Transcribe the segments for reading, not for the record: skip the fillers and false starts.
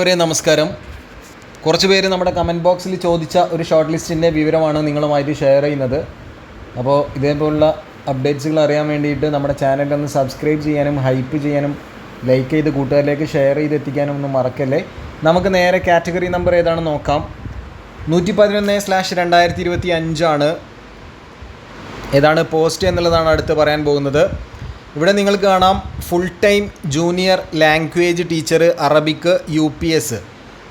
നമസ്കാരം. കുറച്ച് പേര് നമ്മുടെ കമൻറ്റ് ബോക്സിൽ ചോദിച്ച ഒരു ഷോർട്ട് ലിസ്റ്റിൻ്റെ വിവരമാണ് നിങ്ങളുമായിട്ട് ഷെയർ ചെയ്യുന്നത്. അപ്പോൾ ഇതേപോലുള്ള അപ്ഡേറ്റ്സുകൾ അറിയാൻ വേണ്ടിയിട്ട് നമ്മുടെ ചാനലൊന്ന് സബ്സ്ക്രൈബ് ചെയ്യാനും ഹൈപ്പ് ചെയ്യാനും ലൈക്ക് ചെയ്ത് കൂട്ടുകാരിലേക്ക് ഷെയർ ചെയ്ത് എത്തിക്കാനും ഒന്നും മറക്കല്ലേ. നമുക്ക് നേരെ കാറ്റഗറി നമ്പർ ഏതാണെന്ന് നോക്കാം. 111/2025 ഏതാണ് പോസ്റ്റ് എന്നുള്ളതാണ് അടുത്ത് പറയാൻ പോകുന്നത്. ഇവിടെ നിങ്ങൾക്ക് കാണാം full time junior language teacher Arabic UPS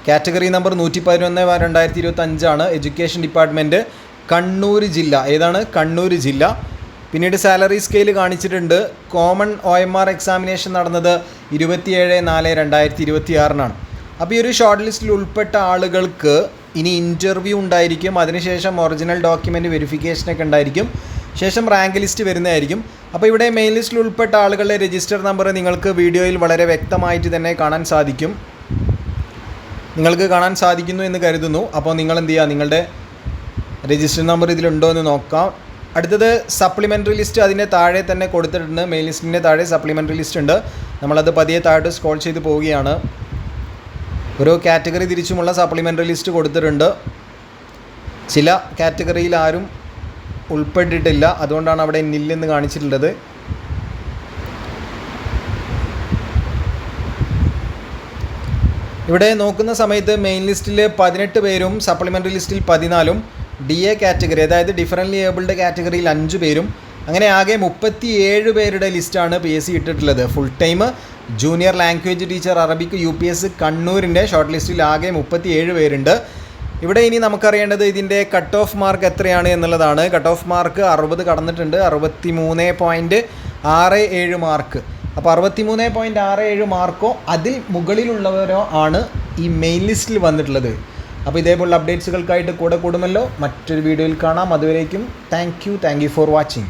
category number 111/2025 education department Kannur ജില്ല. ഏതാണ് കണ്ണൂർ ജില്ല. പിന്നീട് സാലറി സ്കെയിൽ കാണിച്ചിട്ടുണ്ട്. കോമൺ OMR എക്സാമിനേഷൻ നടന്നത് 27/4/2026 അപ്പോൾ ഈ ഒരു ഷോർട്ട് ലിസ്റ്റിൽ ഉൾപ്പെട്ട ആളുകൾക്ക് ഇനി ഇൻ്റർവ്യൂ ഉണ്ടായിരിക്കും. അതിനുശേഷം ഒറിജിനൽ ഡോക്യുമെൻ്റ് വെരിഫിക്കേഷനൊക്കെ ഉണ്ടായിരിക്കും. ശേഷം റാങ്ക് ലിസ്റ്റ് വരുന്നതായിരിക്കും. അപ്പോൾ ഇവിടെ മെയിൻ ലിസ്റ്റിൽ ഉൾപ്പെട്ട ആളുകളുടെ രജിസ്റ്റർ നമ്പർ നിങ്ങൾക്ക് വീഡിയോയിൽ വളരെ വ്യക്തമായിട്ട് തന്നെ കാണാൻ സാധിക്കുന്നു എന്ന് കരുതുന്നു. അപ്പോൾ നിങ്ങൾ എന്ത് ചെയ്യുക, നിങ്ങളുടെ രജിസ്റ്റർ നമ്പർ ഇതിലുണ്ടോ എന്ന് നോക്കാം. അടുത്തത് സപ്ലിമെൻ്ററി ലിസ്റ്റ് അതിൻ്റെ താഴെ തന്നെ കൊടുത്തിട്ടുണ്ട്. മെയിൻ ലിസ്റ്റിൻ്റെ താഴെ സപ്ലിമെൻ്ററി ലിസ്റ്റ് ഉണ്ട്. നമ്മളത് പതിയെ താഴോട്ട് സ്ക്രോൾ ചെയ്ത് പോവുകയാണ്. ഓരോ കാറ്റഗറി തിരിച്ചുമുള്ള സപ്ലിമെൻ്ററി ലിസ്റ്റ് കൊടുത്തിട്ടുണ്ട്. ചില കാറ്റഗറിയിൽ ആരും ഉൾപ്പെട്ടിട്ടില്ല, അതുകൊണ്ടാണ് അവിടെ നില്ലെന്ന് കാണിച്ചിട്ടുള്ളത്. ഇവിടെ നോക്കുന്ന സമയത്ത് മെയിൻ ലിസ്റ്റിൽ 18 പേരും സപ്ലിമെൻ്ററി ലിസ്റ്റിൽ 14, DA കാറ്റഗറി അതായത് ഡിഫറൻ്റ്ലി ഏബിൾഡ് കാറ്റഗറിയിൽ 5 പേരും, അങ്ങനെ ആകെ 37 പേരുടെ ലിസ്റ്റാണ് PSC ഇട്ടിട്ടുള്ളത്. Full time junior language teacher Arabic UPS കണ്ണൂരിൻ്റെ ഷോർട്ട് ലിസ്റ്റിൽ ആകെ 37 പേരുണ്ട്. ഇവിടെ ഇനി നമുക്കറിയേണ്ടത് ഇതിൻ്റെ കട്ട് ഓഫ് മാർക്ക് എത്രയാണ് എന്നുള്ളതാണ്. Cut off mark 60 കടന്നിട്ടുണ്ട്. 63.67 മാർക്ക്. അപ്പോൾ 63.67 മാർക്കോ അതിൽ മുകളിലുള്ളവരോ ആണ് ഈ മെയിൻ ലിസ്റ്റിൽ വന്നിട്ടുള്ളത്. അപ്പോൾ ഇതേപോലുള്ള അപ്ഡേറ്റ്സുകൾക്കായിട്ട് കൂടെ കൂടുമല്ലോ. മറ്റൊരു വീഡിയോയിൽ കാണാം. അതുവരേക്കും താങ്ക് യു ഫോർ വാച്ചിങ്.